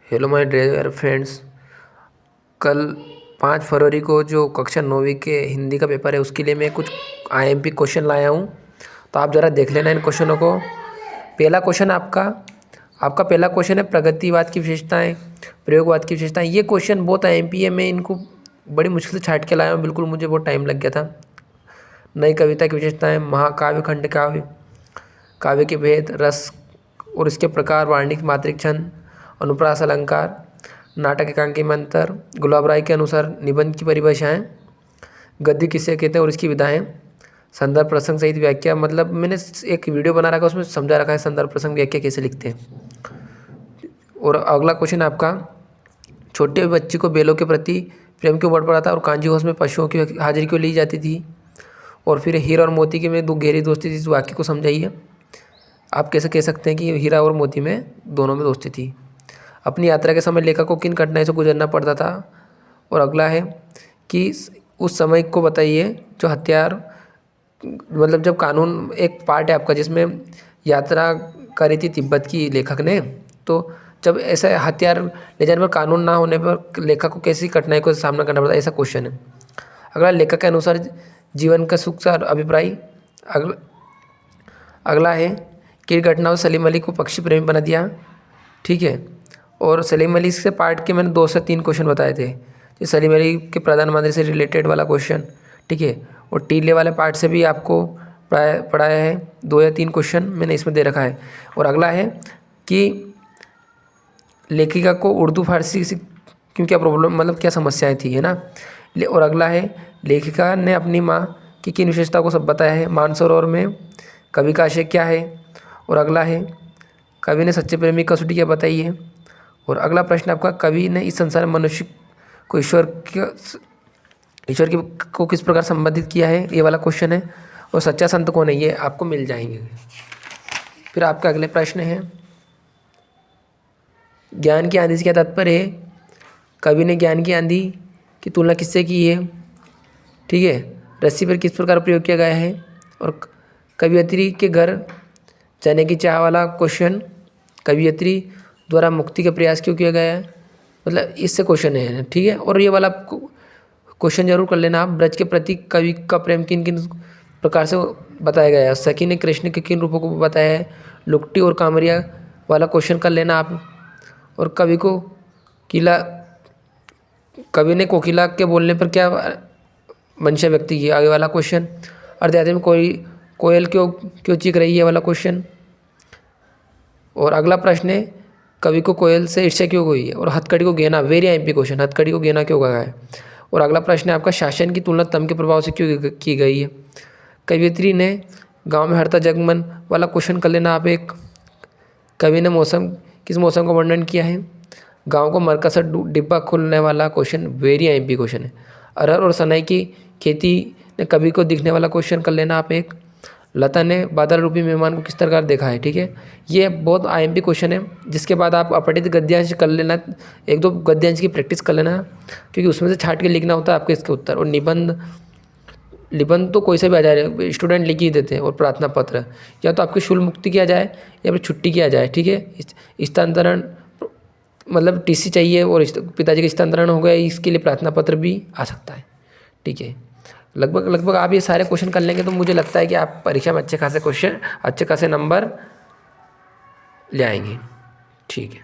Hello my dear friends. कल 5 फरवरी को जो कक्षा 9वीं के हिंदी का पेपर है उसके लिए मैं कुछ आईएमपी क्वेश्चन लाया हूँ। तो आप ज़रा देख लेना इन क्वेश्चनों को। पहला क्वेश्चन आपका पहला क्वेश्चन है प्रगतिवाद की विशेषताएं, प्रयोगवाद की विशेषताएं। ये क्वेश्चन बहुत आईएमपी है, मैं इनको बड़ी मुश्किल से छाँट के लाया हूँ, बिल्कुल मुझे बहुत टाइम लग गया था। नई कविता की विशेषताएँ, महाकाव्य, खंड काव्य, काव्य के भेद, रस और इसके प्रकार, वार्णिक, मात्रिक, छंद, अनुप्रास, अलंकार, नाटक, एकांकी में अंतर, गुलाब राय के अनुसार निबंध की परिभाषाएं, गद्य किसे कहते हैं और इसकी विधाएं, संदर्भ प्रसंग सहित व्याख्या। मतलब मैंने एक वीडियो बना रखा है, उसमें समझा रखा है संदर्भ प्रसंग व्याख्या कैसे लिखते हैं। और अगला क्वेश्चन आपका, छोटे बच्चे को बैलों के प्रति प्रेम क्यों बढ़ पड़ा था और कांजी हाउस में पशुओं की हाजिरी क्यों ली जाती थी। और फिर हीरा और मोती के में दो गहरी दोस्ती थी, इस वाक्य को समझाइए। आप कैसे कह सकते हैं कि हीरा और मोती में दोनों में दोस्ती थी। अपनी यात्रा के समय लेखक को किन कठिनाइयों से गुजरना पड़ता था। और अगला है कि उस समय को बताइए जो हथियार, मतलब जब कानून एक पार्ट है आपका जिसमें यात्रा करी थी तिब्बत की लेखक ने, तो जब ऐसा हथियार ले जाने पर कानून ना होने पर लेखक को कैसी कठिनाई का सामना करना पड़ता है, ऐसा क्वेश्चन है। अगला, लेखक के अनुसार जीवन का सुख का अभिप्राय। अगला है कि घटनाओं सलीम अली को पक्षी प्रेमी बना दिया। ठीक है। और सलीम अली से पार्ट के मैंने 2 से 3 क्वेश्चन बताए थे, तो सलीम अली के प्रधानमंत्री से रिलेटेड वाला क्वेश्चन। ठीक है। और टीले वाले पार्ट से भी आपको पढ़ाया है, 2 या 3 क्वेश्चन मैंने इसमें दे रखा है। और अगला है कि लेखिका को उर्दू फारसी से क्यों, क्या प्रॉब्लम, मतलब क्या समस्याएं थी, है ना। और अगला है लेखिका ने अपनी माँ की किन विशेषता को सब बताया है। मानसरोवर में कवि का आशय क्या है। और अगला है कवि ने सच्चे प्रेमी की कसौटी क्या बताई है। और अगला प्रश्न आपका, कवि ने इस संसार में मनुष्य को ईश्वर की को किस प्रकार संबंधित किया है, ये वाला क्वेश्चन है। और सच्चा संत कौन है, ये आपको मिल जाएंगे। फिर आपका अगले प्रश्न है, ज्ञान की आंधी से क्या तात्पर्य है। कवि ने ज्ञान की आंधी की तुलना किससे की है। ठीक है। रस्सी पर किस प्रकार प्रयोग किया गया है। और कवियत्री के घर जाने की चाह वाला क्वेश्चन, कवियत्री द्वारा मुक्ति का प्रयास क्यों किया गया है, मतलब इससे क्वेश्चन है। ठीक है। और ये वाला क्वेश्चन जरूर कर लेना आप, ब्रज के प्रति कवि का प्रेम किन किन प्रकार से बताया गया है। सखी ने कृष्ण के किन रूपों को बताया है। लुकटी और कामरिया वाला क्वेश्चन कर लेना आप। और कवि ने कोकिला के बोलने पर क्या मंशा व्यक्त की, आगे वाला क्वेश्चन। अर्धयात्रा में कोयल क्यों चीख रही है वाला क्वेश्चन। और अगला प्रश्न है, कवि को कोयल से ईर्ष्या क्यों हुई है। और हथकड़ी को गहना, वेरी आईएमपी क्वेश्चन, हथकड़ी को गहना क्यों कहा है। और अगला प्रश्न है आपका, शासन की तुलना तम के प्रभाव से क्यों की गई है। कवियत्री ने गांव में हरता जगमन वाला क्वेश्चन कर लेना आप एक। कवि ने किस मौसम का वर्णन किया है। गाँव को मरकसा डिब्बा खुलने वाला क्वेश्चन, वेरी आईएमपी क्वेश्चन है। अरहर और सनाई की खेती ने कवि को दिखने वाला क्वेश्चन कर लेना आप एक। लता ने बादल रूपी मेहमान को किस प्रकार देखा है। ठीक है। ये बहुत आईएमपी क्वेश्चन है। जिसके बाद आप अपठित गद्यांश कर लेना, 1-2 गद्यांश की प्रैक्टिस कर लेना, क्योंकि उसमें से छाट के लिखना होता है आपके इसके उत्तर। और निबंध तो कोई से भी आ जाए, स्टूडेंट लिख ही देते हैं। और प्रार्थना पत्र, या तो आपकी शुल्क मुक्ति किया जाए या फिर छुट्टी किया जाए। ठीक है। स्थानांतरण, मतलब टीसी चाहिए और पिताजी का स्थानांतरण हो गया, इसके लिए प्रार्थना पत्र भी आ सकता है। ठीक है। लगभग आप ये सारे क्वेश्चन कर लेंगे तो मुझे लगता है कि आप परीक्षा में अच्छे खासे नंबर ले आएंगे। ठीक है।